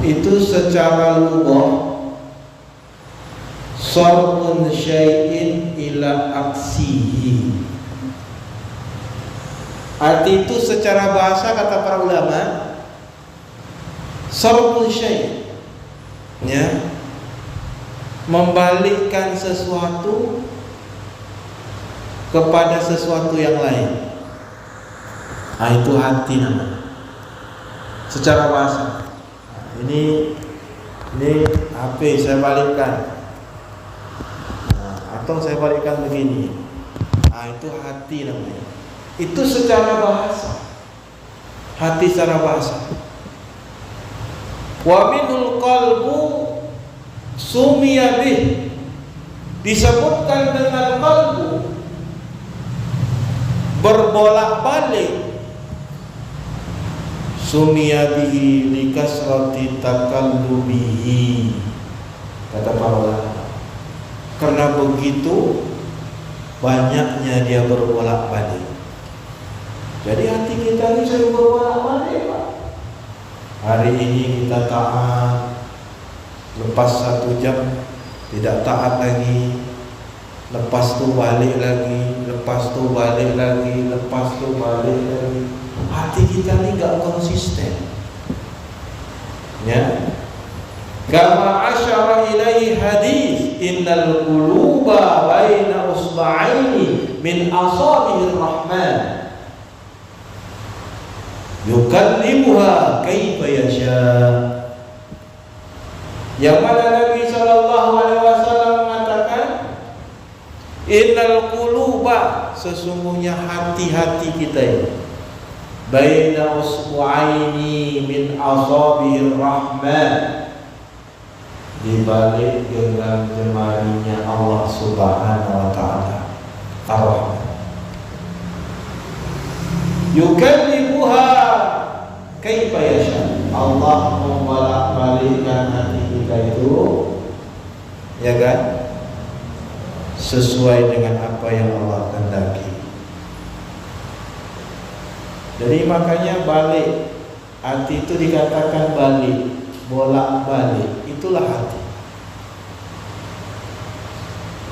itu secara lugah sarfun syai'in ila aksihi. Arti itu secara bahasa kata para ulama, sarfun syai', ya, membalikkan sesuatu kepada sesuatu yang lain. Nah, itu hati namanya secara bahasa. Ini HP saya balikkan, atau saya balikkan begini. Nah, itu hati namanya. Itu secara bahasa, hati secara bahasa. Wa minul qalbu sumiya bih, disebutkan dengan qalbu, berbolak-balik. Sumiya bihi likasrati takallubihi, kata para ulama, karena begitu banyaknya dia berbolak-balik. Jadi hati kita ini sering berbolak-balik, Pak. Hari ini kita taat, lepas 1 jam tidak taat lagi, lepas tu balik lagi, lepas tu balik lagi, lepas tu balik lagi. Hati kita ini enggak konsisten, ya. Kama asyara ilaihi hadis, innal quluba baina usba'aini min asabi'ir rahman yukallimuha kaifa yasha. Yang mana Nabi sallallahu alaihi wasallam mengatakan, innal quluba, sesungguhnya hati-hati kita ini, baina usbu'aini min asabi'ir rahman, dibalik genggam jemarinya Allah Subhanahu wa taala Ar-Rahman. Yukallimuha kaifa yasha, Allah membolak-balikkan hati kita itu, ya kan, sesuai dengan apa yang Allah kehendaki. Jadi makanya balik, hati itu dikatakan balik, bolak-balik, itulah hati.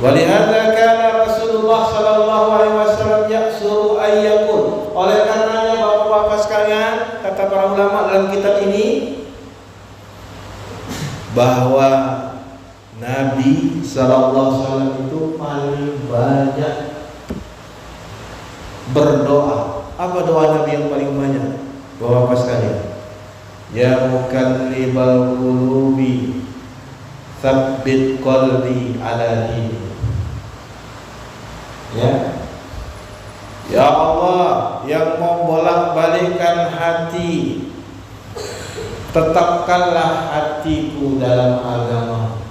Walihada kana Rasulullah sallallahu alaihi wasallam ya'suru ayyakun. Oleh karenanya Bapak-bapak sekalian, kata para ulama dalam kitab ini, bahwa Nabi sallallahu alaihi wasallam itu paling banyak berdoa. Apa doa Nabi yang paling banyak, Bapak-bapak sekalian? Ya mukallibal qulubi tsabbit qalbi ala dinik. Ya Allah yang membolak-balikkan hati, tetapkanlah hatiku dalam agama.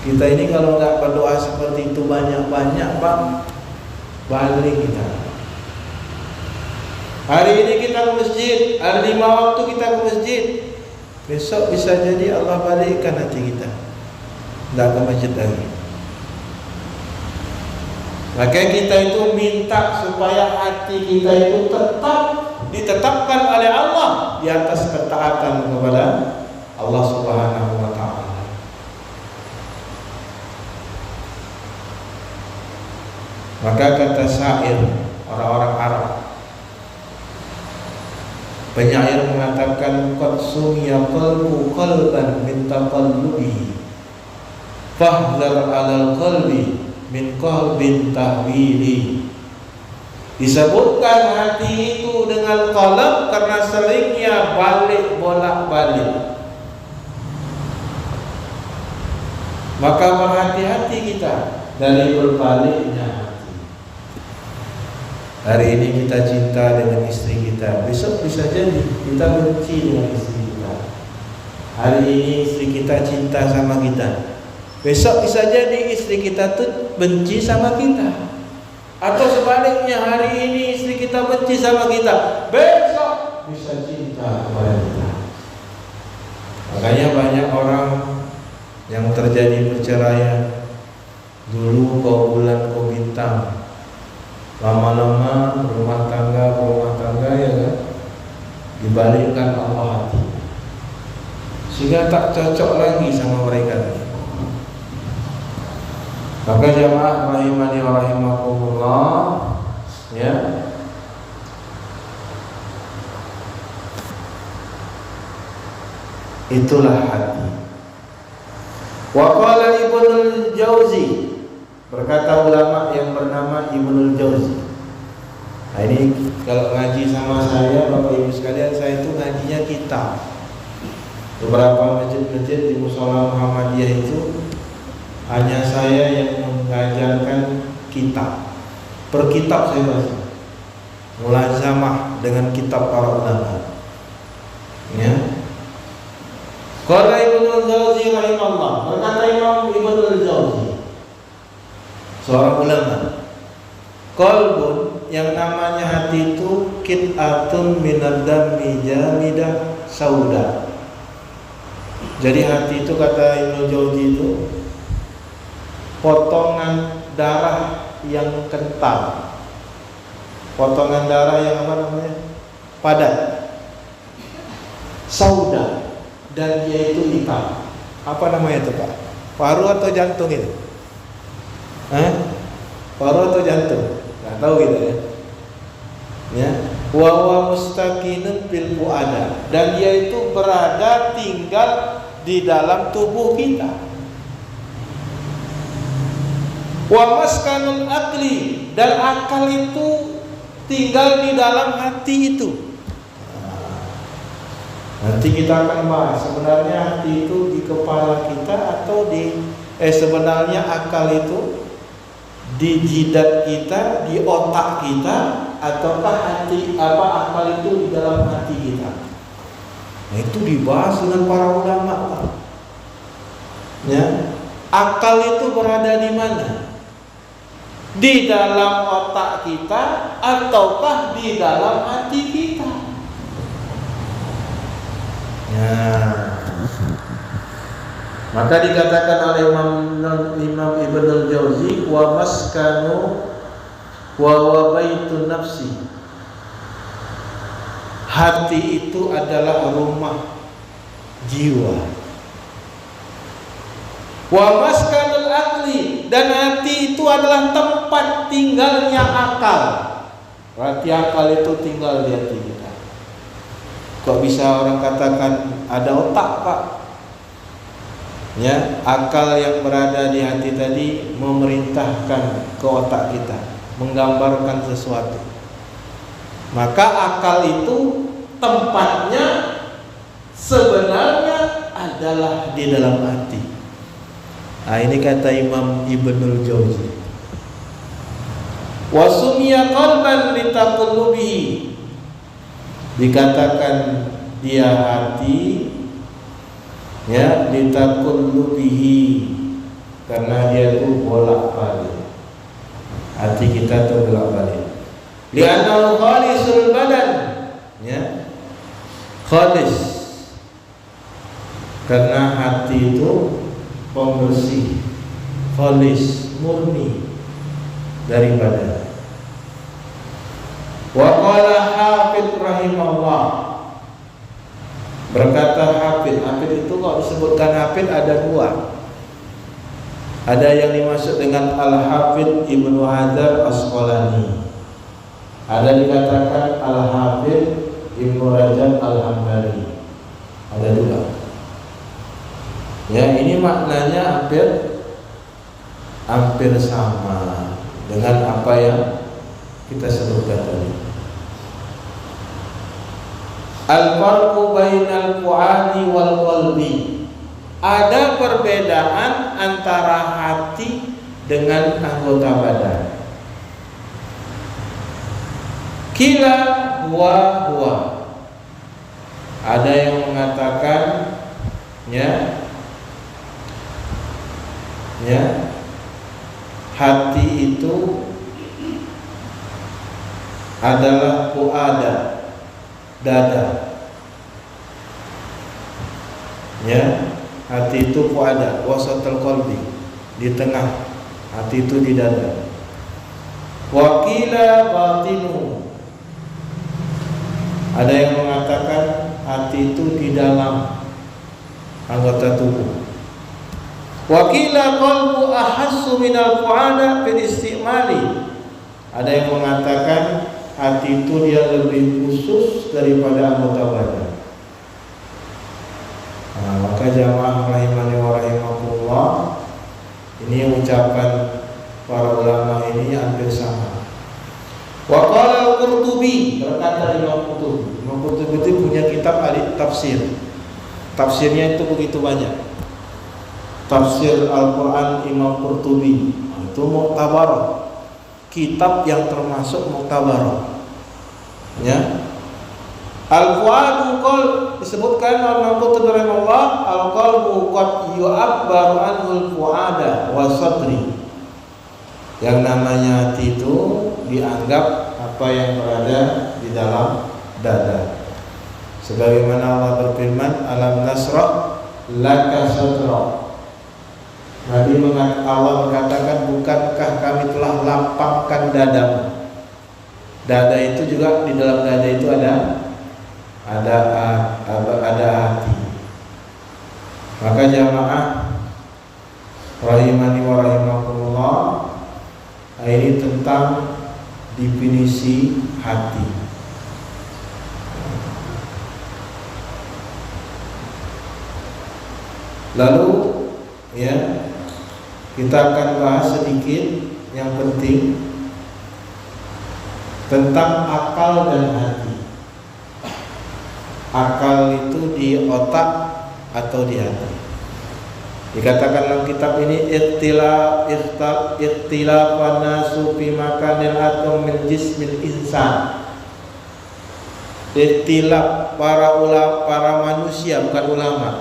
Kita ini kalau nggak berdoa seperti itu banyak-banyak, Pak, balik kita. Hari ini kita ke masjid, hari 5 waktu kita ke masjid, besok bisa jadi Allah balikkan hati kita, nggak ke masjid lagi. Maka kita itu minta supaya hati kita itu tetap ditetapkan oleh Allah di atas ketaatan kepada Allah Subhanahu wa taala. Maka kata syair orang-orang Arab, penyair mengatakan, qad sumiya qalbu qalban min taqallubi fahdhar 'alal qalbi min qalbin tahwili. Disebutkan hati itu dengan qalb karena seringnya balik bolak-balik. Maka berhati-hati kita dari berbaliknya hati. Hari ini kita cinta dengan istri kita, besok bisa jadi kita benci dengan istri kita. Hari ini istri kita cinta sama kita, besok bisa jadi istri kita tuh benci sama kita. Atau sebaliknya, hari ini istri kita benci sama kita, besok bisa cinta kepada kita. Makanya banyak orang yang terjadi perceraian, dulu kau bulan kau bintang, lama-lama rumah tangga ya kan, dibalikkan Allah hati. sehingga tak cocok lagi sama mereka. Maka jamaah rahimani wa rahimakumullah, ya, itulah hati. Wa qala Ibnul Jauzi, berkata ulama yang bernama Ibnul Jauzi. Nah, ini kalau ngaji sama saya, Bapak Ibu sekalian, saya itu ngajinya kitab. Beberapa masjid-masjid di Mushola Muhammadiyah itu hanya saya yang mengajarkan kitab. Per kitab saya baca. Mulazamah dengan kitab para ulama. Ya. Qala Ibnul Jauzi rahimahullah, berkata Imam Ibnul Jauzi, seorang ulama, qalbun, yang namanya hati itu qit'atun minad dammi jamidah sauda. Jadi hati itu, kata Ibnul Jauzi, itu potongan darah yang kental, potongan darah yang apa namanya, padat, sauda, dan dia itu hitam. Apa namanya itu, Pak? Paru atau jantung itu? Paru atau jantung? Nggak tahu gitu ya. Ya, wa huwa mustaqinun fil fuada, dan dia itu berada tinggal di dalam tubuh kita. Wa maskanul aqli, dan akal itu tinggal di dalam hati itu. Nanti kita akan bahas sebenarnya hati itu di kepala kita atau sebenarnya akal itu di jidat kita, di otak kita, ataukah akal itu di dalam hati kita. Nah, itu dibahas dengan para ulama, Pak. Ya, akal itu berada di mana? Di dalam otak kita ataukah di dalam hati kita? Ya. Maka dikatakan oleh Imam Ibnul Jauzi, wa maskanu wa baitun nafsi. Hati itu adalah rumah jiwa. Wa maskanul aqli, dan hati itu adalah tempat tinggalnya akal. Berarti akal itu tinggal di hati kita. Kok bisa orang katakan ada otak, Pak? Ya, akal yang berada di hati tadi memerintahkan ke otak kita, menggambarkan sesuatu. Maka akal itu tempatnya sebenarnya adalah di dalam hati. Nah, ini kata Imam Ibnul Jauzi. Wa sumiya qalban litaqallubihi, dikatakan dia hati, ya, litaqallubihi, karena dia itu bolak-balik. Hati kita itu bolak-balik. Li'annahu khalisul badan, ya, khalis, karena hati itu pembersih, khalis, murni dari badan. Wa qala Hafidh rahimahullah, berkata Hafidh itu kalau disebutkan Hafidh ada dua. Ada yang dimaksud dengan Al-Hafidh Ibnu Hajar Asqalani, ada dikatakan Al-Hafidh Ibnu Rajab Al-Hambali, ada dua. Ya, ini maknanya hampir sama dengan apa yang kita sebutkan tadi. Al-farqu bainal fuadi wal qalbi, ada perbedaan antara hati dengan anggota badan. Kila huwa, ada yang mengatakan hati itu adalah fuada, dada. Hati itu fuada, wasatul qalbi, di tengah. Hati itu di dada. Wa qila batinu, ada yang mengatakan hati itu di dalam. anggota tubuh. Wa qila qalbu ahassu minal fuada fil istimali. Ada yang mengatakan hati itu dia lebih khusus daripada anggota badan. Nah, maka jamaah rahimani wa rahimakumullah, ini ucapan para ulama ini hampir sama. Wa qala al-Qurtubi, berkata Imam Qurtubi. Imam Qurtubi itu punya kitab tafsir. Tafsirnya itu begitu banyak. Tafsir Al-Quran Imam Qurtubi itu muktabar, kitab yang termasuk muktabar. Ya, al-fuadu qal disebutkan oleh Qurtubi rahimahullah, al-qalbu qad yu'abbaru anhul fuada wa sadri. Yang namanya hati itu dianggap apa yang berada di dalam dada. Sebagaimana Allah berfirman, alam nasrah laka sadra. Nabi Allah mengatakan, bukankah kami telah lapangkan dadamu? Dada itu juga, di dalam dada itu ada hati. Maka jamaah rahimani wa rahimakumullah, ini tentang definisi hati. Lalu ya, kita akan bahas sedikit yang penting tentang akal dan hati. Akal itu di otak atau di hati. Dikatakan dalam kitab ini ikhtilafan nasu fi makanil atom min jismil insan. Ikhtilaf para manusia, bukan ulama.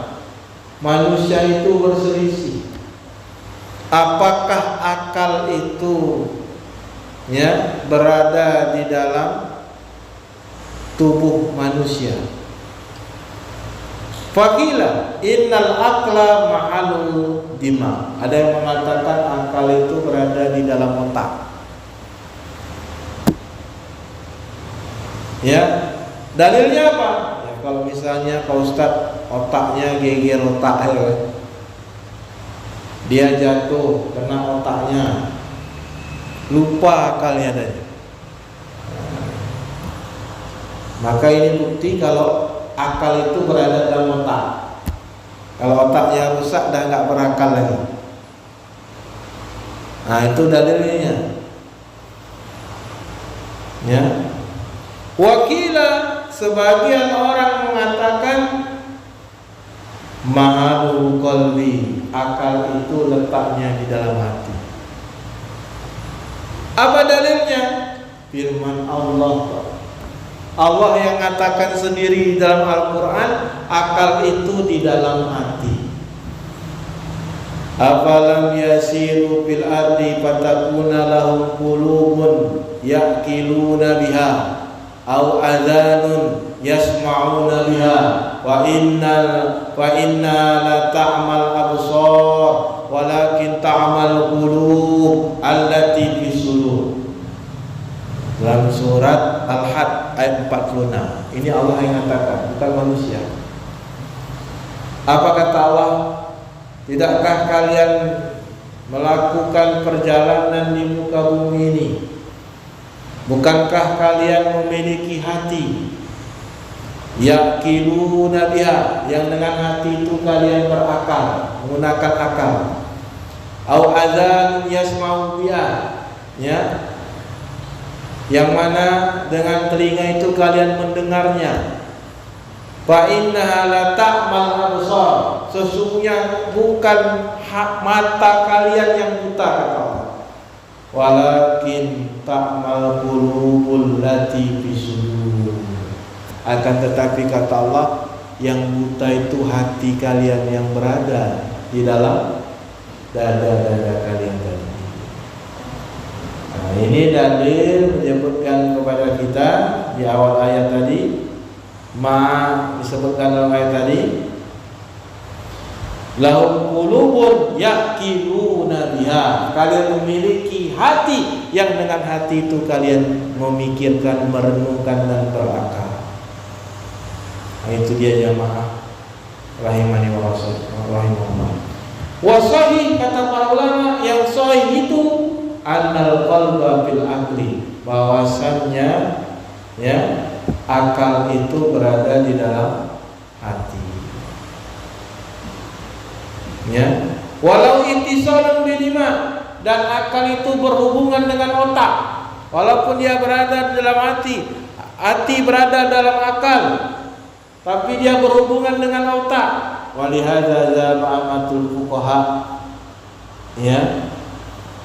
Manusia itu berselisih. Apakah akal itu ya berada di dalam tubuh manusia? Faqila innal aqla ma'alul dima. Ada yang mengatakan akal itu berada di dalam otak. Ya, dalilnya apa? Ya, kalau misalnya Pak Ustadz otaknya geger otak ya, dia jatuh kena otaknya, lupa akalnya tadi. Maka ini bukti kalau akal itu berada dalam otak. Kalau otaknya rusak, dah nggak berakal lagi. Nah, itu dalilnya. Ya. Wakila, sebagian orang mengatakan ma'alul qalbi, akal itu letaknya di dalam hati. Apa dalilnya? Firman Allah. Allah yang katakan sendiri di dalam Al-Quran, akal itu di dalam hati. Afalam yasiru fil ardi fatakuna lahum qulubun ya'qiluna biha au adhanun yasma'una biha wa inna la ta'mal absar walakin ta'mal qulub allati fi sudur. Dalam surat Al-Had ayat 46. Ini Allah yang katakan, bukan manusia. Apa kata Allah? Tidakkah kalian melakukan perjalanan di muka bumi ini? Bukankah kalian memiliki hati? Yaqiluna biha, yang dengan hati itu kalian berakal, menggunakan akal. Au adzan yasma'u biha, ya, yang mana dengan telinga itu kalian mendengarnya. Fa innaha la ta'mal absar, sesungguhnya bukan mata kalian yang buta, kata Allah. Walakin ta'mal qulubul lati fi sudur. Akan tetapi kata Allah, yang buta itu hati kalian yang berada di dalam dada-dada kalian tadi. Nah, ini dalil menyebutkan kepada kita di awal ayat tadi, disebutkan dalam ayat tadi, lahum qulubun yaqiluna biha, kalian memiliki hati yang dengan hati itu kalian memikirkan, merenungkan dan berakal. Nah, itu dia jamaah. rahimani wa rahimahullah. Wa sahih, kata para ulama, yang sahih itu annal qalba fil aqli, bahwasannya ya akal itu berada di dalam hati. Ya, walau ittisalun bilima, dan akal itu berhubungan dengan otak. Walaupun dia berada di dalam hati, hati berada dalam akal, tapi dia berhubungan dengan otak. Walihadza zama amatul fuqaha, ya,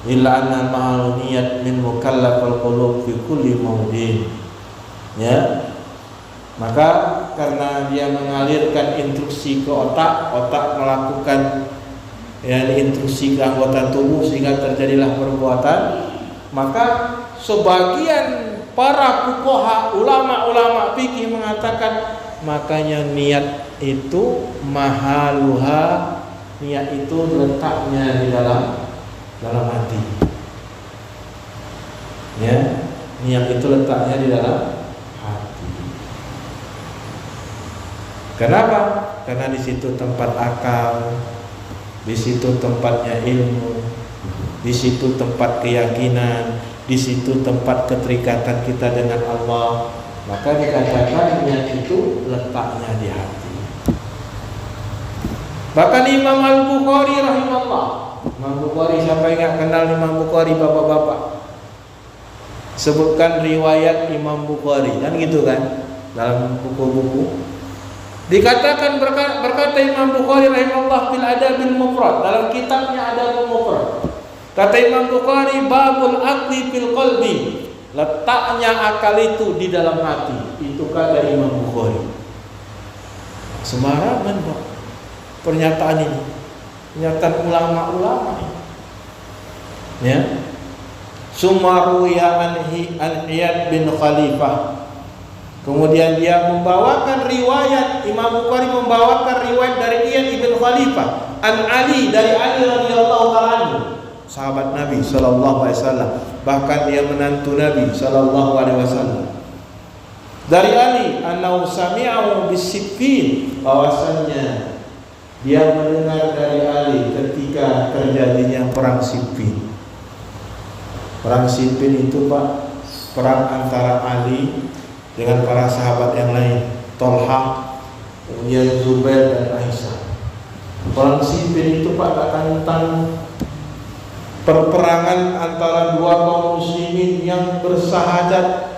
illa anna ma'al niyat min mukallafal qulub fi kulli mawdin. Ya, maka karena dia mengalirkan instruksi ke otak, otak melakukan ya instruksi ke anggota tubuh sehingga terjadilah perbuatan, maka sebagian para fuqaha, ulama-ulama fikih mengatakan makanya niat itu mahaluha, niat itu letaknya di dalam hati. Ya, niat itu letaknya di dalam hati. Kenapa? Karena di situ tempat akal, di situ tempatnya ilmu, di situ tempat keyakinan, di situ tempat keterikatan kita dengan Allah. Maka dikatakan niat itu letaknya di hati. Bahkan Imam Al-Bukhari rahimahullah, Imam Bukhari, siapa yang enggak kenal Imam Bukhari, bapak-bapak? Sebutkan riwayat Imam Bukhari, kan gitu kan, dalam buku-buku. Dikatakan berkata Imam Bukhari rahimahullah fil Adabil Mufrad, dalam kitabnya Adabul Mufrad. Kata Imam Bukhari, babul aqli fil qalbi, letaknya akal itu di dalam hati. Itu kata Imam Bukhari. Sembarangan Pak pernyataan ini, pernyataan ulama-ulama ini. Ya. Sumaruya an Iyad bin Khalifah. Kemudian dia membawakan riwayat, Imam Bukhari membawakan riwayat dari Iyad bin Khalifah an Ali, dari Ali radhiyallahu ta'ala anhu, sahabat Nabi sallallahu alaihi wasallam, bahkan dia menantu Nabi sallallahu alaihi wasallam. Dari Ali, annahu sami'ahu bis-siffin, bahwasannya dia mendengar dari Ali ketika terjadinya perang Siffin. Perang Siffin itu Pak, perang antara Ali dengan para sahabat yang lain, Tolha, kemudian Zubair dan Aisyah. Perang Siffin itu Pak tentang perperangan antara dua kaum muslimin yang bersahadat,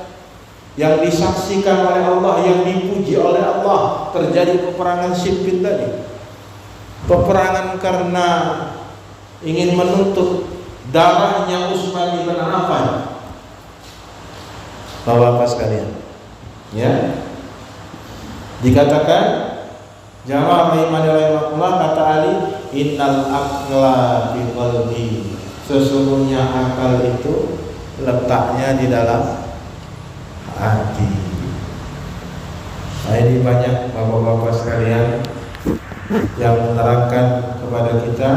yang disaksikan oleh Allah, yang dipuji oleh Allah. Terjadi peperangan Siffin tadi. Peperangan karena ingin menuntut darahnya Utsman bin Affan. Bapak-bapak sekalian, ya, dikatakan jamaah rahimahullah, kata Ali, innal aqla bi qalbi, sesungguhnya akal itu letaknya di dalam hati. Nah, ini banyak bapak-bapak sekalian yang menerangkan kepada kita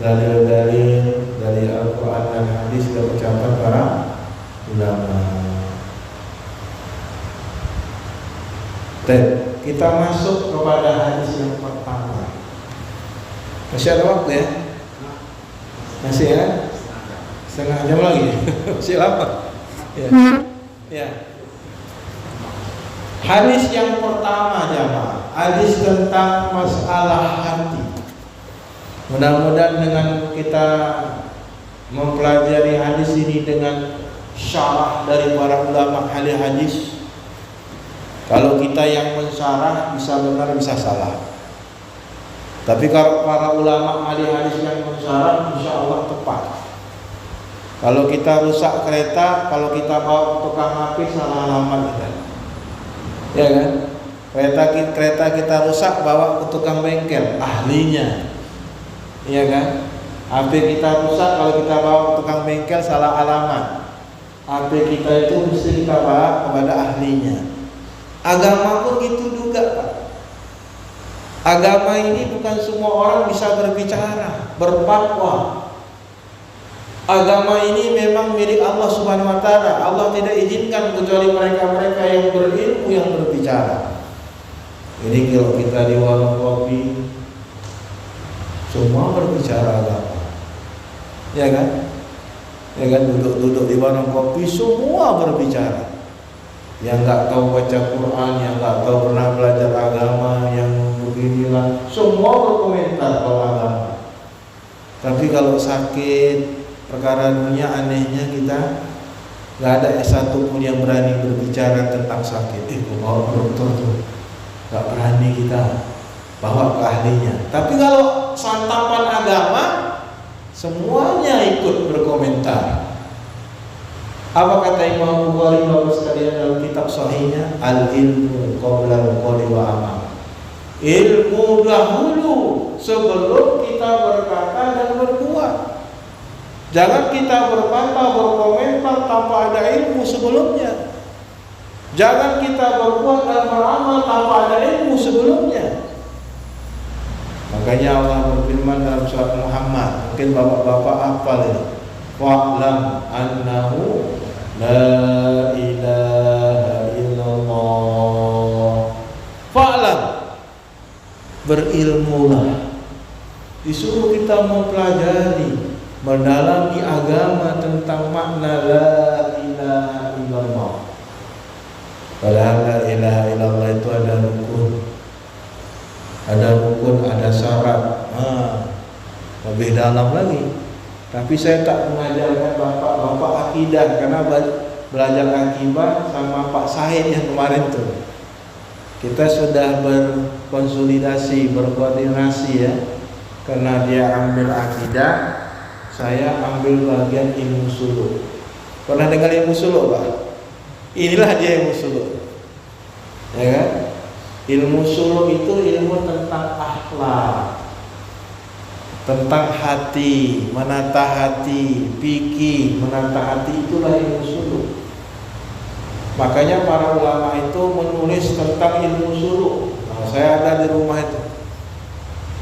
dalil-dalil dari Al-Quran dan hadis dan ucapan para ulama. Dan kita masuk kepada hadis yang pertama. Masih ada waktu ya? Masih ya? Setengah jam lagi. Masih lama. Ya. Ya. Hadis yang pertama jamaah, hadis tentang masalah hati. Mudah-mudahan dengan kita mempelajari hadis ini dengan syarah dari para ulama ahli hadis, kalau kita yang mensyarah bisa benar bisa salah. Tapi kalau para ulama ahli hadis yang mensyarah, insya Allah tepat. Kalau kita rusak kereta, kalau kita bawa tukang ngapir, salah alamat kita. Ya kan? Kereta kita rusak, bawa ke tukang bengkel, ahlinya. Iya kan? HP kita rusak, kalau kita bawa ke tukang bengkel, salah alamat. HP kita itu mesti kita bawa kepada ahlinya. Agama pun gitu juga Pak. Agama ini bukan semua orang bisa berbicara, berfatwa. Agama ini memang milik Allah Subhanahu wa taala. Allah tidak izinkan kecuali mereka-mereka yang berilmu yang berbicara. Ini kalau kita di warung kopi, semua berbicara agama. Ya kan? Ya kan, duduk-duduk di warung kopi semua berbicara. Yang nggak tahu baca Quran, yang nggak tahu pernah belajar agama, yang beginilah, semua berkomentar kalau agama. Tapi kalau sakit, perkara dunia, anehnya kita nggak ada satu pun yang berani berbicara tentang sakit. Bawa dokter tuh, nggak berani kita bawa ke ahlinya. Tapi kalau santapan agama, semuanya ikut berkomentar. Apa kata Imam Bukhari Bapak sekalian dalam kitab sahihnya? Al-ilmu qabla al-qawli wa amal. Ilmu dahulu sebelum kita berkata dan berbuat. Jangan kita berkata, berkomentar tanpa ada ilmu sebelumnya. Jangan kita berbuat dan beramal tanpa ada ilmu sebelumnya. Makanya Allah berfirman dalam surat Muhammad, mungkin bapak-bapak hafal ini. Wa'lam annahu la ilaha illallah. Fa'lam, berilmulah. Disuruh kita mempelajari, mendalami agama tentang makna la ilaha illallah. Padahal la ilaha illallah itu ada rukun, ada syarat, lebih dalam lagi. Tapi saya tak mengajarkan bapak-bapak akidah, karena belajar akidah sama Pak Said yang kemarin tuh. Kita sudah berkonsolidasi, berkoordinasi ya. Karena dia ambil akidah, saya ambil bagian ilmu suluk. Pernah dengar ilmu suluk, Pak? Inilah dia ilmu suluk. Ya kan? Ilmu suluk itu ilmu tentang akhlak, tentang hati, menata hati, fikih, menata hati, itulah ilmu suluk. Makanya para ulama itu menulis tentang ilmu suluk. Nah, saya ada di rumah itu,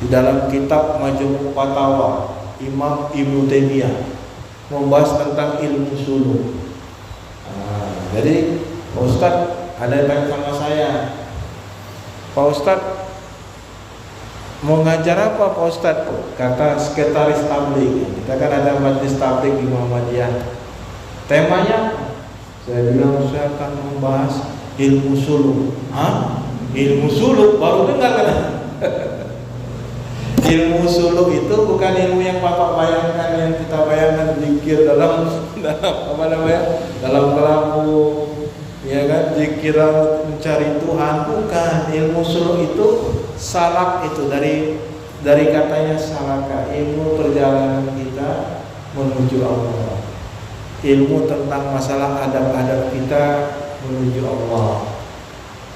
di dalam kitab Majmu' Fatawa Imam Ibnu Taimiyah membahas tentang ilmu suluk. Jadi Pak Ustadz ada yang tanya sama saya, Pak Ustadz mau ngajar apa Pak Ustadz? Kata sekretaris tabligh. Kita kan ada majelis tabligh di Muhammadiyah. Temanya, saya bilang saya akan membahas ilmu suluk. Ilmu suluk baru dengar kan? Ilmu suluk itu bukan ilmu yang Bapak bayangkan, yang kita bayangkan zikir dalam apa namanya? Dalam kelambu, ya kan? Zikir mencari Tuhan, bukan. Ilmu suluk itu salak, itu dari katanya salaka, ilmu perjalanan kita menuju Allah, ilmu tentang masalah adab-adab kita menuju Allah.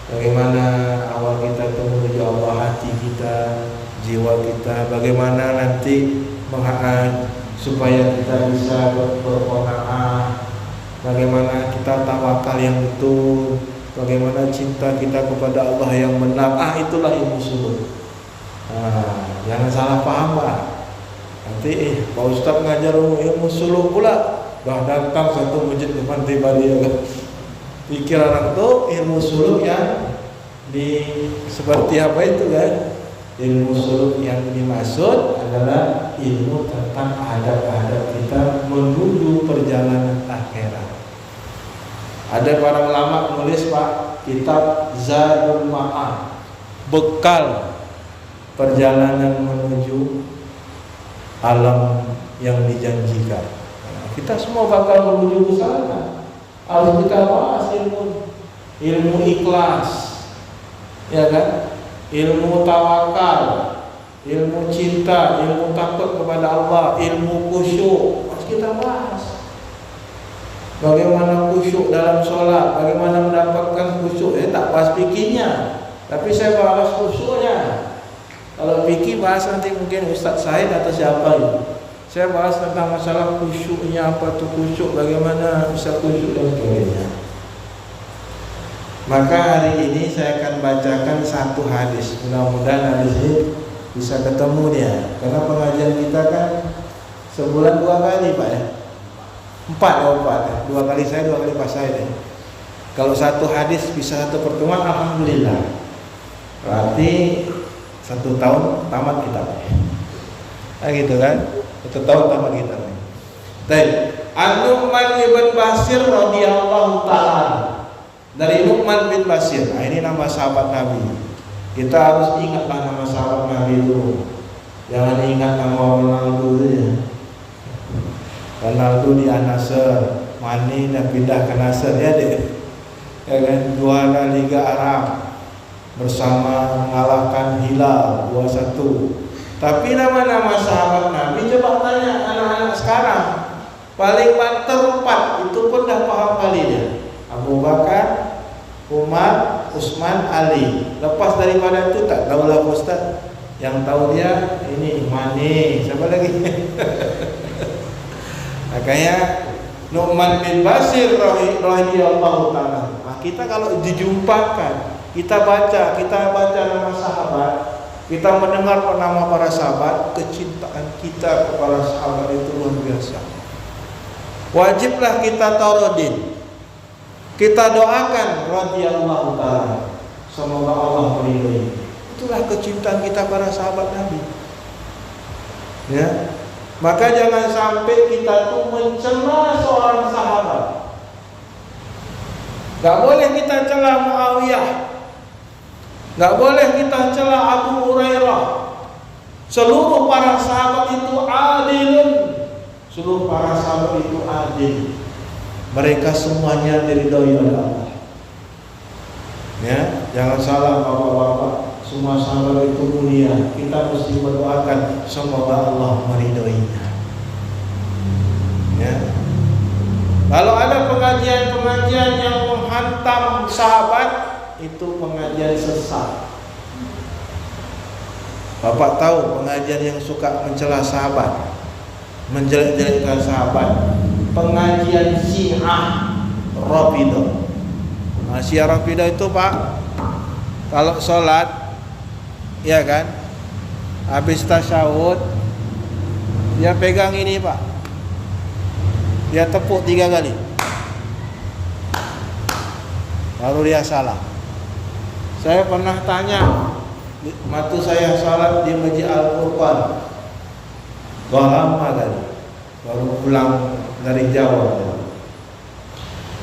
Bagaimana awal kita itu menuju Allah, hati kita, jiwa kita, bagaimana nanti supaya kita bisa berqanaah, bagaimana kita tawakal yang betul, bagaimana cinta kita kepada Allah yang benar. Itulah ilmu suluk. Jangan salah paham, Pak. Nanti Pak Ustadz ngajar ilmu suluk pula, datang satu masjid depan pribadi ya. Pikir orang tuh ilmu suluk yang seperti apa itu kan? Ilmu suluk yang dimaksud adalah ilmu tentang adab-adab kita menuju perjalanan akhirat. Ada para ulama menulis, Pak, kitab Zadul Ma'ad, bekal perjalanan menuju alam yang dijanjikan. Kita semua bakal menuju ke sana. Harus kita bahas ilmu ikhlas, ya kan? Ilmu tawakal, ilmu cinta, ilmu takut kepada Allah, ilmu khusyuk, harus kita bahas. Bagaimana khusyuk dalam sholat, bagaimana mendapatkan khusyuk. Tak bahas fikihnya, tapi saya bahas khusyuknya. Kalau fikih bahas nanti mungkin Ustadz Said atau siapa itu. Saya bahas tentang masalah khusyuknya, apa itu khusyuk, bagaimana bisa khusyuk dan sebagainya. Maka hari ini saya akan bacakan satu hadis. Mudah-mudahan hadis ini bisa ketemu dia. Karena pengajian kita kan sebulan 2 kali, Pak ya. 4 2 kali saya, 2 kali Pak Said ya. Kalau satu hadis bisa satu pertemuan, alhamdulillah. Berarti 1 tahun tamat kitab. gitu kan? Itu tahu sama kita. Baik. An-Nu'man bin Bashir radhiyallahu ta'ala. Dari Nu'man bin Bashir. Nah, ini nama sahabat Nabi. Kita harus ingatlah nama sahabat Nabi itu. Jangan ingat nama Ronaldo ya. Ronaldo di Al-Nassr, Mane dan pindah ke Nasr ya deh. Ya kan, juara Liga Arab bersama mengalahkan Hilal 2-1. Tapi nama-nama sahabat Nabi coba tanya anak-anak sekarang. Paling banter 4, itu pun dah paham kali dia. Abu Bakar, Umar, Utsman, Ali. Lepas daripada itu tak tahulah Ustaz. Yang tahu dia ini Mane, siapa lagi? Makanya Nu'man bin Bashir radhiyallahu ta'ala. Nah, kita kalau dijumpakan, kita baca nama sahabat, kita mendengar nama para sahabat, kecintaan kita kepada sahabat itu luar biasa. Wajiblah kita taradin. Kita doakan radhiyallahu ta'ala. Semoga Allah meridhai. Itulah kecintaan kita para sahabat Nabi. Ya. Maka jangan sampai kita tuh mencela seorang sahabat. Gak boleh kita cela Muawiyah. Gak boleh kita cela Abu Hurairah. Seluruh para sahabat itu adilun. Seluruh para sahabat itu adil. Mereka semuanya diridhoi oleh Allah. Ya, jangan salah bapak-bapak. Semua sahabat itu mulia. Kita mesti berdoakan semoga Allah meridhoinya. Ya. Kalau ada pengajian-pengajian yang menghantam sahabat, itu pengajian sesat. Bapak tahu pengajian yang suka mencela sahabat, menjelek-jelekkan sahabat, pengajian Syiah Rafidah. Nah, Syiah Rafidah itu Pak, kalau sholat, ya kan, habis tasyahud, dia pegang ini Pak, dia tepuk 3 kali, baru dia salam. Saya pernah tanya, waktu saya salat di Masjid Al-Furqan, lama kali, baru pulang dari Jawa.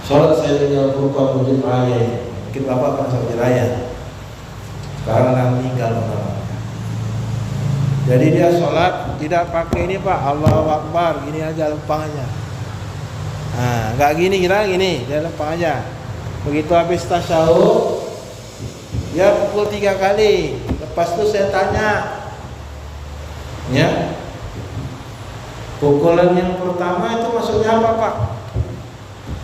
Salat saya di Al-Furqan Masjid Raya, mungkin Bapak pernah Masjid Raya. Sekarang dah meninggal namanya. Jadi dia sholat tidak pakai ini Pak, Allahu Akbar, gini aja lempangnya. Nah, enggak gini kira gini, dia lempang aja. Begitu habis tasyahud, dia pukul 3 kali. Lepas itu saya tanya, ya, pukulan yang pertama itu maksudnya apa Pak?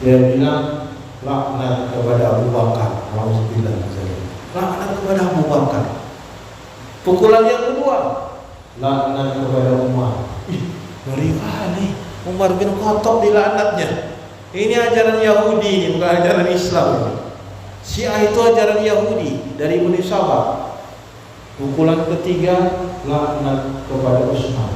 Dia bilang laknat kepada Abu Bakar. Alhamdulillah. Laknat kepada Abu Bakar. Pukulan yang kedua, laknat kepada Umar. Ngeri kali, Umar bin Khattab dilaknatnya. Ini ajaran Yahudi, ini bukan ajaran Islam. Syiah itu ajaran Yahudi dari Bani Sabah. Pukulan ketiga, laknat kepada Utsman.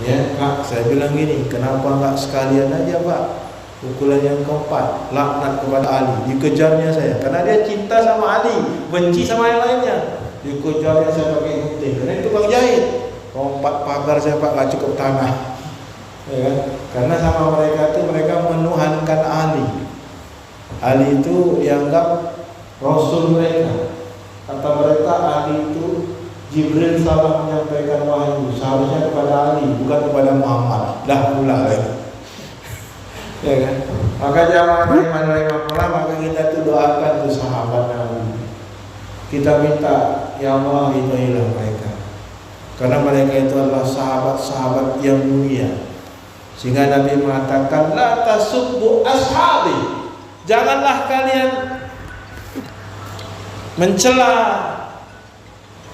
Ya, Kak, saya bilang gini, kenapa enggak sekalian aja Pak? Pukulan yang keempat, laknat kepada Ali. Dikejarnya saya, karena dia cinta sama Ali, benci sama yang lainnya. Dikejarnya saya pakai gunting, karena itu Bang jahit. Lompat pagar saya Pak, gak cukup tanah. Ya kan? Karena sama mereka itu, mereka menuhankan Ali. Ali itu dianggap Rasul mereka. Kata mereka Ali itu Jibril salah menyampaikan wahyu, seharusnya kepada Ali, bukan kepada Muhammad. Dah pula ya. Ya kan? Maka jamaah rahimahullah, maka kita tuh doakan tuh sahabat Nabi. Kita minta, ya Allah ridhoilah mereka. Karena mereka itu adalah sahabat-sahabat yang mulia. Sehingga Nabi mengatakan, la tasubbu ashabi. Janganlah kalian mencela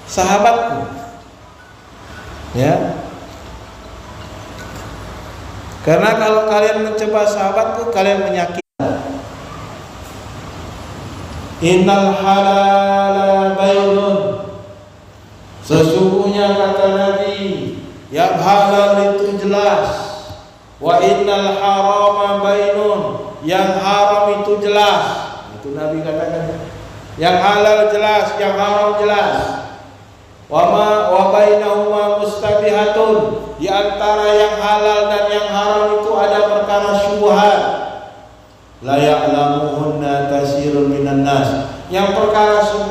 sahabatku. Ya. Karena kalau kalian mencela sahabatku, kalian menyakiti. Innal halala bayyinun. Sesungguhnya kata Nabi, yang halal itu jelas. Wa innal harama bayyinun. Yang haram itu jelas. Itu Nabi katakan. Yang halal jelas, yang haram jelas. Wa bainahuma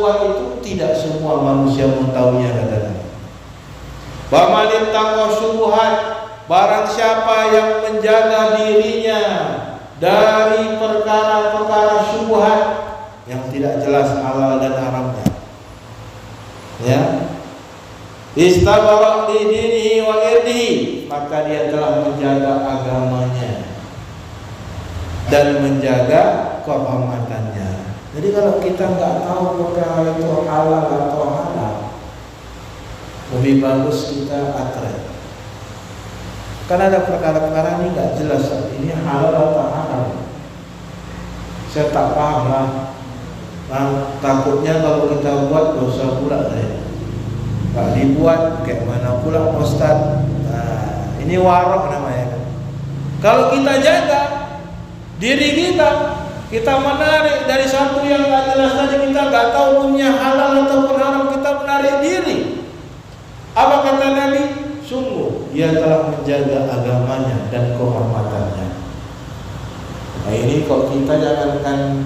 syubhat itu tidak semua manusia mengetahuinya, kata Nabi. Wa man ittaqa syubhat, barang siapa yang menjaga dirinya dari perkara-perkara syubhat yang tidak jelas halal dan haramnya, ya, istabara li dinihi wa irdihi, maka dia telah menjaga agamanya dan menjaga kehormatannya. Jadi kalau kita nggak tahu perkara itu halal atau haram, lebih bagus kita atret. Karena ada perkara-perkara ini nggak jelas, ini halal atau haram. Saya tak paham lah. Nah, takutnya kalau kita buat dosa pula saya. Nggak dibuat, kayak mana pula Ustaz. Nah, ini warok namanya. Kalau kita jaga diri kita menarik dari satu yang nggak jelas tadi, kita nggak tahu punya halal ataupun haram, kita menarik diri. Apa kata Nabi? Sungguh dia telah menjaga agamanya dan kehormatannya. Nah ini kok kita jangankan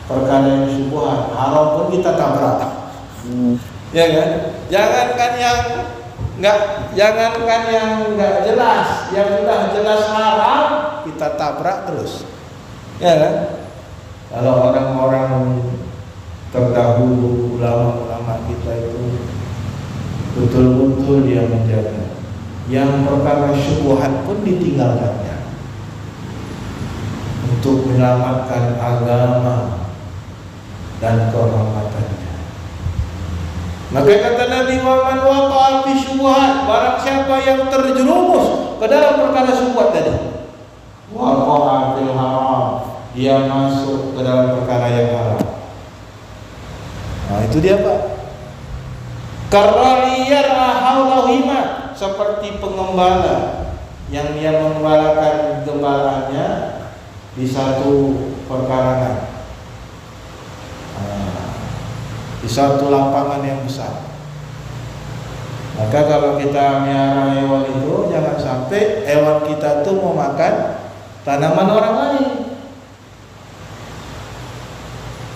perkara yang syubhat, haram pun kita tabrak. Ya kan? Jangankan yang nggak jelas, yang sudah jelas haram kita tabrak terus. Ya kan? Kalau orang-orang terdahulu, ulama-ulama kita itu betul-betul dia menjaga. Yang perkara syubhat pun ditinggalkannya untuk menyelamatkan agama dan kehormatannya. Maka kata Nabi, wa man waqa'a fi syubhat, barang siapa yang terjerumus ke dalam perkara syubhat tadi, waqa'a fil haram, dia masuk ke dalam perkara yang haram. Nah itu dia Pak. Karaliyar haulahima, seperti pengembala yang dia mengembalakan gembalanya di satu perkarangan, di satu lapangan yang besar. Maka kalau kita melihara hewan itu, jangan sampai hewan kita tuh mau makan tanaman orang lain.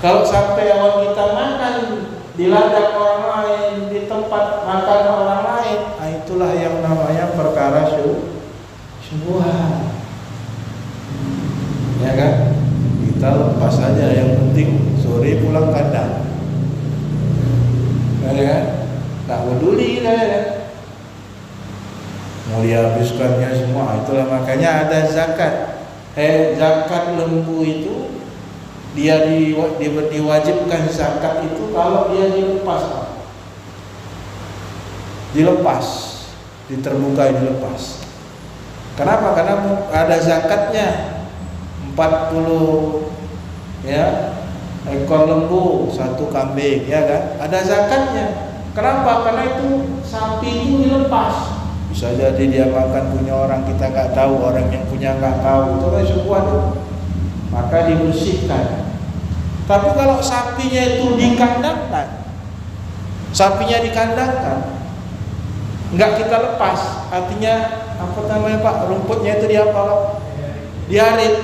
Kalau sampai hewan kita makan di ladang orang lain, di tempat makan orang lain, nah itulah yang namanya perkara syubhat. Ya kan? Kita lepas saja, yang penting sore pulang kandang. Ya kan? Tak peduli kita, ya kan? Mau dihabiskannya semua. Itulah makanya ada zakat. Zakat lembu itu dia diwajibkan zakat itu kalau dia dilepas, diterbukai, dilepas. Kenapa? Karena ada zakatnya 40 ya ekor lembu, 1 kambing, ya kan? Ada zakatnya. Kenapa? Karena itu sapi itu dilepas. Bisa jadi dia makan punya orang, kita nggak tahu, orang yang punya nggak tahu, itu kan syubhat. Maka dibersihkan. Tapi kalau sapinya itu dikandangkan, nggak kita lepas, artinya apa namanya Pak? Rumputnya itu dia apa? Diarit,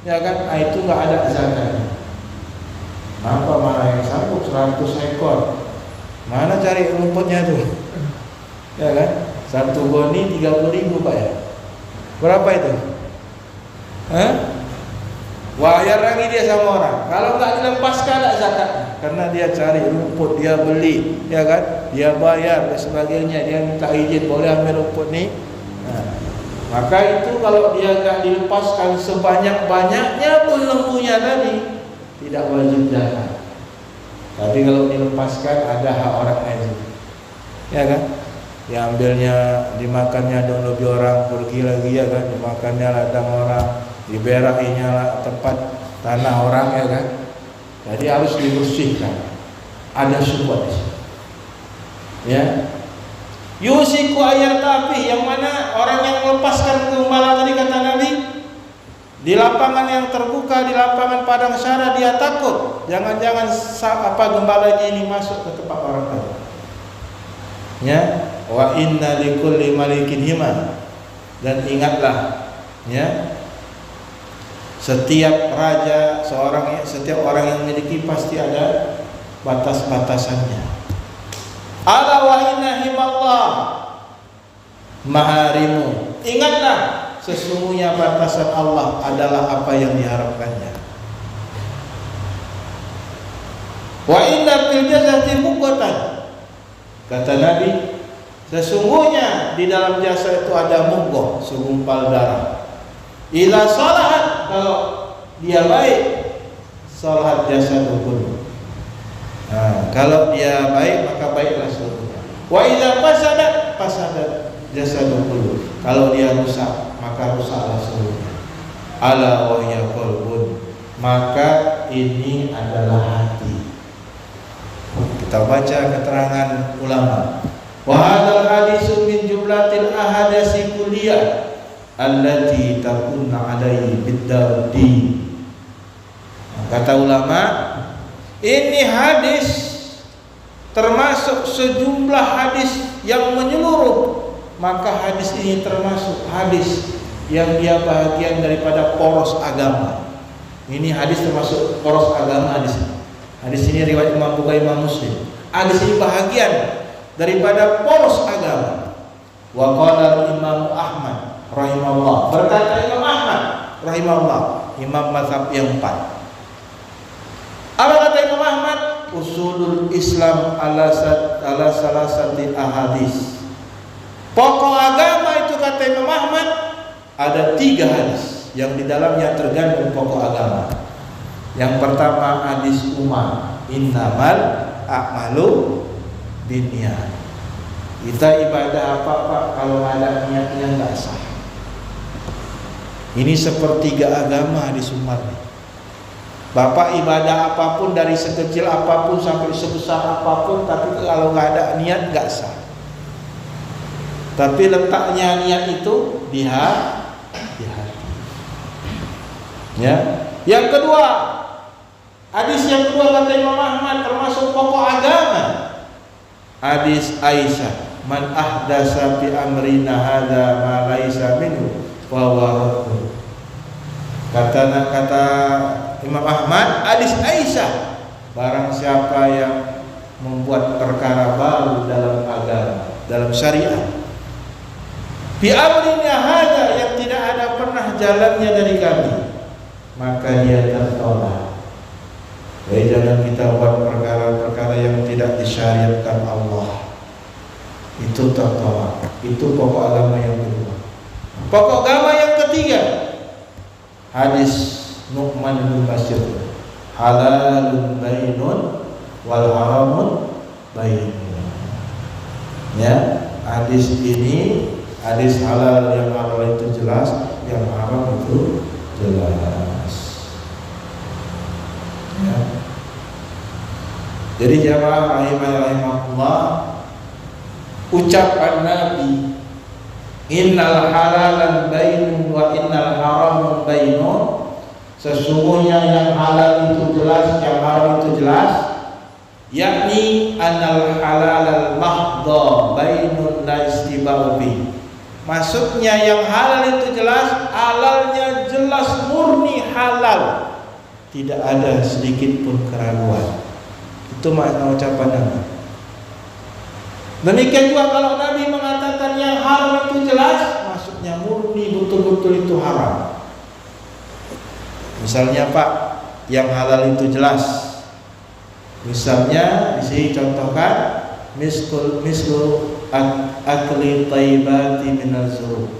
ya kan? Nah, itu nggak ada zakatnya. Apa mana yang sanggup 100 ekor? Mana cari rumputnya tuh? Ya kan? 1 goni 30.000 Pak ya. Berapa itu? Bayar lagi dia sama orang. Kalau nggak dilepaskan ada zakatnya, karena dia cari rumput, dia beli, ya kan? Dia bayar dan sebagainya, dia minta izin boleh ambil rumput nih. Nah, maka itu kalau dia nggak dilepaskan sebanyak-banyaknya pun lembunya tadi, tidak wajib zakat. Tapi kalau dilepaskan ada hak orang lain, ya kan? Diambilnya, dimakannya don lebih orang, pergi lagi, ya kan? Dimakannya ladang orang, diberahinya lah tempat tanah orang, ya kan? Jadi harus dibersihkan. Ada syubhat di sini. Ya. Yusiku ayat tapi yang mana orang yang melepaskan gembala tadi kata Nabi, di lapangan yang terbuka, di lapangan padang syara dia takut jangan-jangan gembala ini masuk ke tempat orang tadi. Ya, wa inna likulli malikin hima, dan ingatlah ya, setiap raja, setiap orang yang memiliki pasti ada batas-batasannya. Ala wa inna himallah maharimu. Ingatlah, sesungguhnya batasan Allah adalah apa yang diharapkannya. Wa inna fil jasadi mudghatan. Kata Nabi, sesungguhnya di dalam jasa itu ada mudghah, segumpal darah. Idza salahat, kalau dia baik, salahat jasadu kullu. Kalau dia baik, maka baiklah seluruhnya. Wa idza fasadat jasadu kullu. Kalau dia rusak, maka rusaklah seluruhnya. Ala wa hiya qalbun. Maka ini adalah hati. Kita baca keterangan ulama. Wa hadzal hadisu min jumlatil ahadasi kulliyah allati takun alaihi bid-dardi. Kata ulama, ini hadis termasuk sejumlah hadis yang menyeluruh. Maka hadis ini termasuk hadis yang dia bahagian daripada poros agama. Ini hadis termasuk poros agama hadis ini. Hadis ini riwayat Imam Bukhari, Imam Muslim. Hadis ini bahagian daripada poros agama. Wa qala Imam Ahmad rahimahullah. Berkata Imam Ahmad rahimahullah, imam mazhab yang 4. Apa kata Imam Ahmad? Usulul Islam ala salasati ahadis. Pokok agama itu kata Imam Ahmad ada 3 hadis yang di dalamnya tergandung pokok agama. Yang pertama hadis Umar, innamal a'malu binniyat. Kita ibadah apa-apa kalau ada niatnya enggak sah. Ini sepertiga agama hadis Umar. Bapak ibadah apapun dari sekecil apapun sampai sebesar apapun, tapi kalau nggak ada niat nggak sah. Tapi letaknya niat itu di hati. Ya. Yang kedua, hadis yang kedua kata Imam Ahmad termasuk pokok agama. Hadis Aisyah, man ahdasa fi amrina hadza ma laisa minhu fa huwa radd. Kata Imam Ahmad, hadis Aisyah, barang siapa yang membuat perkara baru dalam agama, dalam syariat, bi amrina hadza, yang tidak ada pernah jalannya dari kami, maka dia tertolak. Jadi jangan kita buat perkara-perkara yang tidak disyariatkan Allah. Itu tertolak. Itu pokok agama yang kedua. Pokok agama yang ketiga, hadis Nu'man bin Bashir, halalun bainun wal haramun bainun. Ya, hadis ini hadis halal, yang halal itu jelas, yang haram itu jelas. Ya. Jadi jamaah rahimahullah, ucapan Nabi innal halalan bainun wa innal haramun bainun, sesungguhnya yang halal itu jelas, yang haram itu jelas, yakni annal halalal mahdha bainun la istibau bi. Maksudnya yang halal itu jelas, halalnya jelas murni halal, tidak ada sedikit pun keraguan. Itu makna ucapan Nabi. Demikian juga kalau Nabi mengatakan yang haram itu jelas, maksudnya murni betul-betul itu haram. Misalnya Pak, yang halal itu jelas. Misalnya di sini contohkan mislu akli taibati minaz-zurub.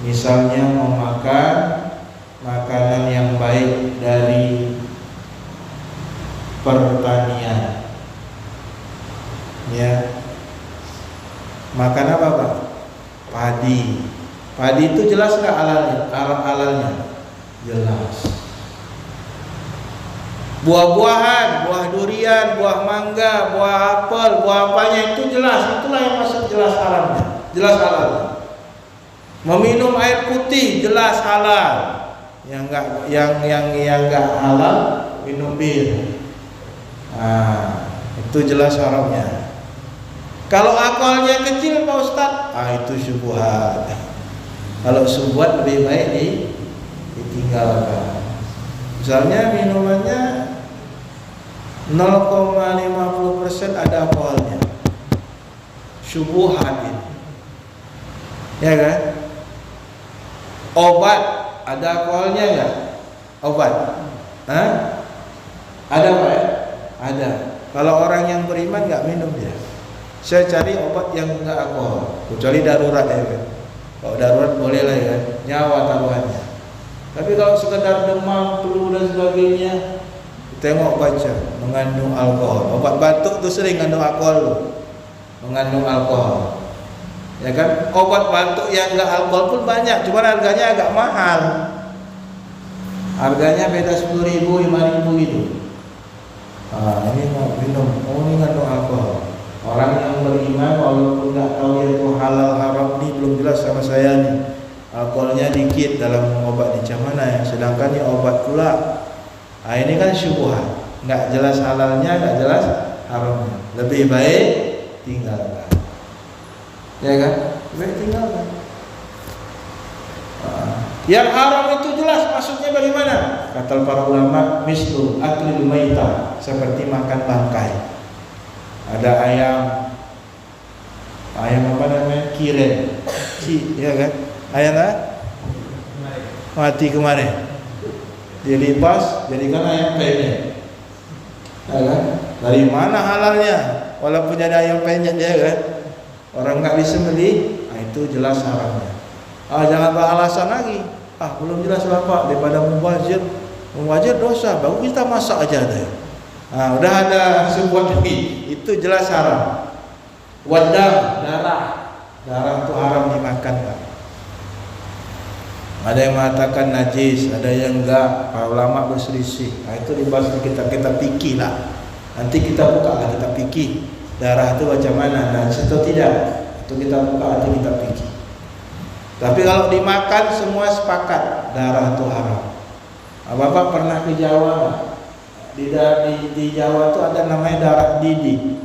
Misalnya memakan makanan yang baik dari pertanian. Ya. Makan apa Pak? Padi. Padi itu jelas nggak halalnya? Jelas. Buah-buahan, buah durian, buah mangga, buah apel, buah apanya itu jelas. Itulah yang masuk jelas halalnya. Jelas halalnya. Meminum air putih jelas halal. Yang enggak halal minum bir. Itu jelas haramnya. Kalau akalnya kecil Pak Ustaz, itu syubhat. Kalau syubhat lebih baik ditinggalkan. Misalnya 0,50% ada alkoholnya. Syubhat ini. Ya kan? Obat ada alkoholnya enggak? Obat. Hah? Ada Pak ya? Ada. Kalau orang yang beriman enggak minum dia. Saya cari obat yang enggak alkohol, kecuali darurat ya kan. Kalau darurat boleh lah ya, nyawa taruhannya. Tapi kalau sekedar demam, flu dan sebagainya, tengok baca mengandung alkohol. Obat batuk tu sering mengandung alkohol, mengandung alkohol. Ya kan? Obat batuk yang enggak alkohol pun banyak, cuma harganya agak mahal. Harganya beda 10.000, 5.000 gitu. Ini mau minum, ini mengandung alkohol. Orang yang beriman walaupun enggak tahu itu halal haram ni belum jelas sama saya nih. Alkoholnya dikit dalam obat ni macam mana ya? Sedangkan ini obat pula. Ini kan syubhat, enggak jelas halalnya, enggak jelas haramnya. Lebih baik tinggalkan. Ya kan? Lebih tinggalkan. Yang haram itu jelas maksudnya bagaimana? Kata para ulama, mislu aklil maitah, seperti makan bangkai. Ada ayam apa namanya? Kiren. Ya kan? Ayam mati kemarin. Dilipas jadikan ayam penyet. Ya kan? Dari mana halalnya? Walaupun ada ayam penyet dia kan. Orang enggak disembelih, itu jelas haramnya. Jangan beralasan lagi. Belum jelas Bapak, daripada mubazir. Mubazir dosa, bagus kita masak aja deh. Udah ada sebuah lagi. Itu jelas haram. Wadam, darah. Darah itu haram dimakan, Pak. Ada yang mengatakan najis, ada yang enggak. Para ulama berselisih. Itu dibahas kita fikir lah. Nanti kita buka lah, kita fikir. Darah itu macam mana, najis atau tidak? Itu kita buka, nanti kita fikir. Tapi kalau dimakan semua sepakat darah itu haram. Bapak pernah ke Jawa? Di Jawa itu ada namanya darah didi.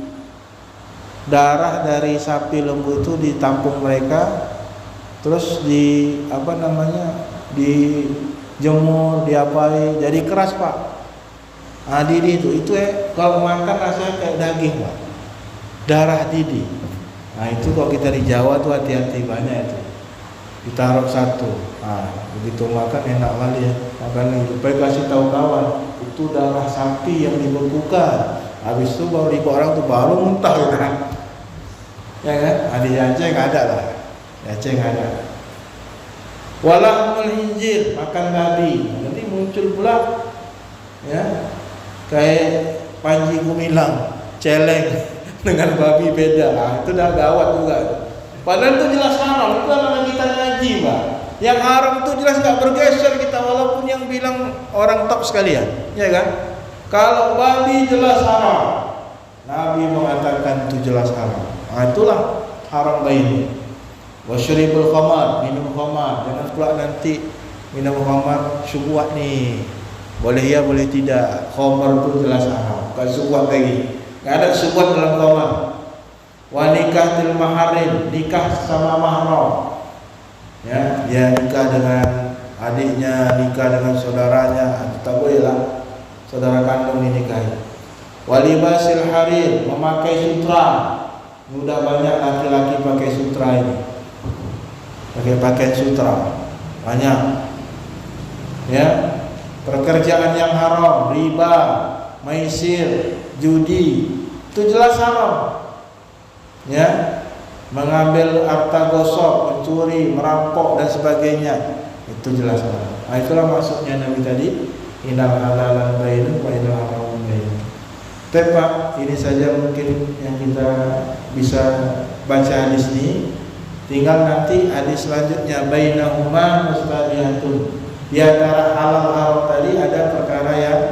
Darah dari sapi lembu itu ditampung mereka, terus dijemur, diapai, jadi keras Pak. Didi itu kalau makan rasanya kayak daging Pak. Darah didi. Itu kalau kita di Jawa tuh hati-hati banyak itu. Ditaruh satu, begitu makan enak kali ya. Makanya supaya kasih tahu kawan, itu darah sapi yang dibekukan. Habis itu baru di orang tuh baru muntah kan. Ya kan? Di Aceh ada lah. Di Aceh ada. Walahmul hinjir, makan babi. Nanti muncul pula ya kayak Panji Gumilang, celeng dengan babi beda. Itu dah gawat juga. Padahal itu jelas haram. Itu karena kita ngaji, Pak. Yang haram itu jelas nggak bergeser kita, walaupun yang bilang orang top sekalian, ya kan? Kalau babi jelas haram, Nabi mengatakan itu jelas haram. Itulah haram bayi. Wasyribul khamar, minum khamar. Jangan pula nanti minum khamar syubhat nih. Boleh ya, boleh tidak. Khamar itu jelas haram. Bukan syubhat lagi. Nggak ada syubhat dalam khamar. Wa nikatil maharim, nikah sama mahram. Ya, dia nikah dengan adiknya, nikah dengan saudaranya, tak boleh lah. Saudara kandung dinikahi. Walibasil harir, memakai sutra. Sudah banyak laki-laki pakai sutra ini. Pakai pakaian sutra. Banyak. Ya. Pekerjaan yang haram, riba, maisir, judi, itu jelas haram. Ya, mengambil harta gosok, mencuri, merampok dan sebagainya, itu jelas haram. Itulah maksudnya Nabi tadi, innal halalan bayyinun wa innal haramun bayyinun. Pak, ini saja mungkin yang kita bisa baca hadis ini. Tinggal nanti hadis selanjutnya, bainahuma mustabihatun. Di antara halal haram tadi ada perkara yang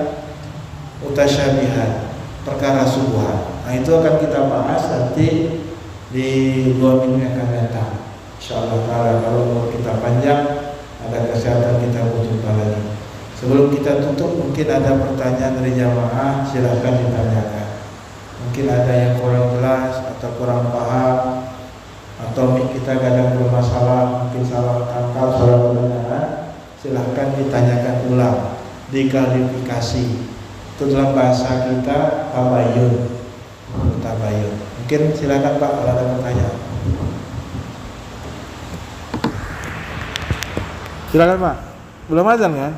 mutasyabihat, perkara subhat. Itu akan kita bahas nanti di 2 minggu yang akan datang. Insyaallah taala, kalau umur kita panjang, ada kesehatan, kita berjumpa lagi. Sebelum kita tutup, mungkin ada pertanyaan dari jamaah, silakan ditanyakan. Mungkin ada yang kurang jelas atau kurang paham, atau kita kadang bermasalah, mungkin salah tangkap, salah pendengaran, silahkan ditanyakan ulang, diklarifikasi. Itu dalam bahasa kita tabayun. Tabayun. Mungkin silakan Pak kalau ada pertanyaan. Silakan Pak. Belum azan kan?